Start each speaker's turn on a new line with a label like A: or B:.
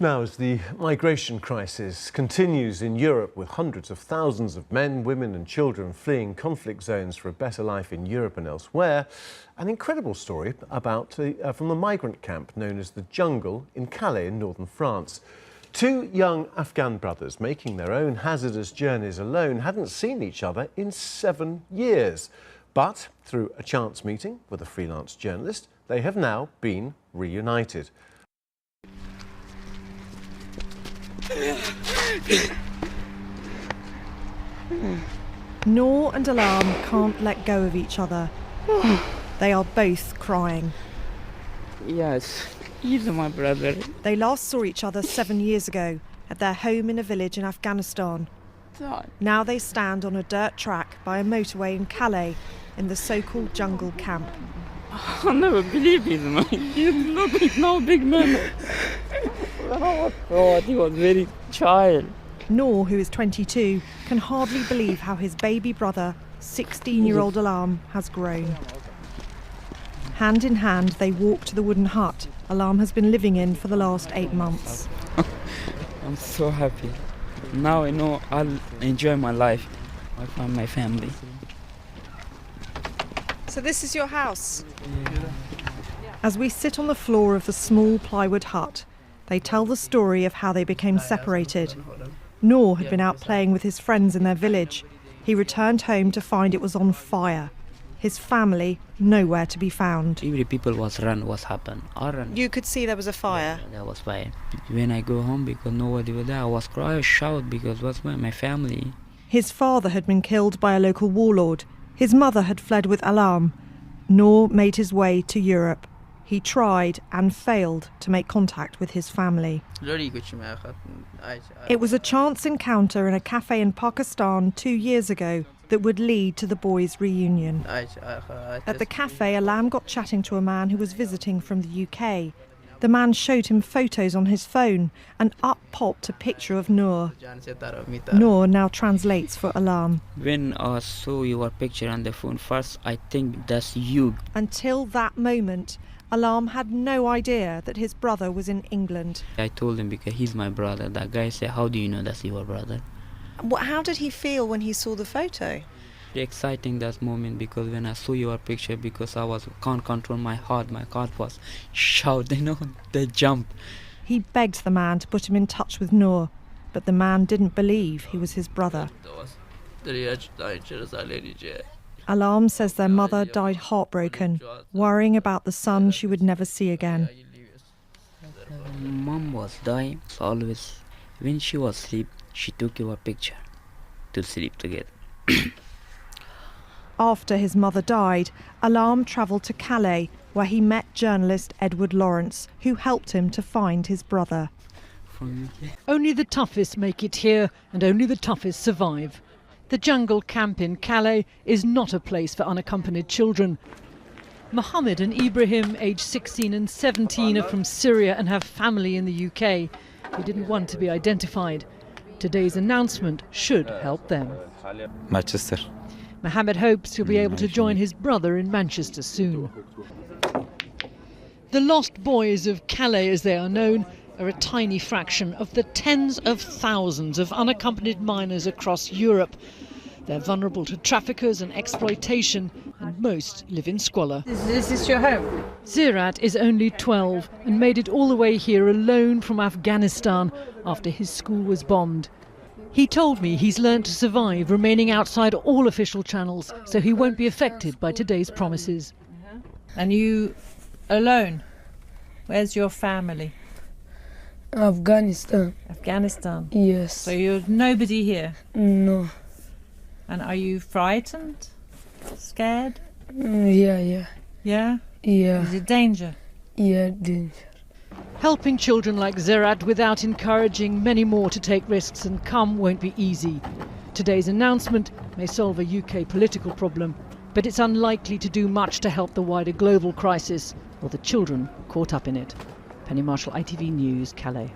A: Now, as the migration crisis continues in Europe, with hundreds of thousands of men, women and children fleeing conflict zones for a better life in Europe and elsewhere, an incredible story from the migrant camp known as the Jungle in Calais in northern France. Two young Afghan brothers making their own hazardous journeys alone hadn't seen each other in 7 years. But through a chance meeting with a freelance journalist, they have now been reunited.
B: Noor and Alam can't let go of each other. They are both crying.
C: Yes, he's my brother.
B: They last saw each other 7 years ago at their home in a village in Afghanistan. Now they stand on a dirt track by a motorway in Calais in the so-called jungle camp.
C: I never believe he's mine. He's no big man. Oh, he was very child.
B: Noor, who is 22, can hardly believe how his baby brother, 16-year-old Alam, has grown. Hand in hand, they walk to the wooden hut Alam has been living in for the last 8 months.
C: I'm so happy. Now I know I'll enjoy my life. I found my family.
B: So this is your house? As we sit on the floor of the small plywood hut, they tell the story of how they became separated. Noor had been out playing with his friends in their village. He returned home to find it was on fire. His family nowhere to be found.
C: Every people was happen. I run.
B: You could see there was a fire?
C: Yeah, there was fire. When I go home, because nobody was there, I was crying, shout, because what's my family.
B: His father had been killed by a local warlord. His mother had fled with Alam. Noor made his way to Europe. He tried and failed to make contact with his family. It was a chance encounter in a cafe in Pakistan 2 years ago that would lead to the boys' reunion. At the cafe, Alam got chatting to a man who was visiting from the UK. The man showed him photos on his phone, and up popped a picture of Noor. Noor now translates for Alam.
C: When I saw your picture on the phone first, I think that's you.
B: Until that moment, Alam had no idea that his brother was in England.
C: I told him because he's my brother. That guy said, how do you know that's your brother?
B: How did he feel when he saw the photo?
C: Exciting that moment, because when I saw your picture, because can't control my heart was shout, they jump.
B: He begged the man to put him in touch with Noor, but the man didn't believe he was his brother. Alam says their mother died heartbroken, worrying about the son she would never see again.
C: Mom was dying, so always when she was asleep, she took your picture to sleep together.
B: After his mother died, Alam travelled to Calais, where he met journalist Edward Lawrence, who helped him to find his brother.
D: Only the toughest make it here, and only the toughest survive. The jungle camp in Calais is not a place for unaccompanied children. Mohammed and Ibrahim, aged 16 and 17, are from Syria and have family in the UK. They didn't want to be identified. Today's announcement should help them.
E: Manchester.
D: Mohammed hopes he'll be able to join his brother in Manchester soon. The Lost Boys of Calais, as they are known, are a tiny fraction of the tens of thousands of unaccompanied minors across Europe. They're vulnerable to traffickers and exploitation, and most live in squalor.
F: This is your home?
D: Zirat is only 12 and made it all the way here alone from Afghanistan after his school was bombed. He told me he's learnt to survive, remaining outside all official channels, so he won't be affected by today's promises.
F: And you alone? Where's your family?
G: Afghanistan.
F: Afghanistan?
G: Yes.
F: So you're nobody here?
G: No.
F: And are you frightened? Scared?
G: Yeah.
F: Yeah?
G: Yeah.
F: Is it danger?
G: Yeah, danger.
D: Helping children like Zerat without encouraging many more to take risks and come won't be easy. Today's announcement may solve a UK political problem, but it's unlikely to do much to help the wider global crisis or the children caught up in it. Penny Marshall, ITV News, Calais.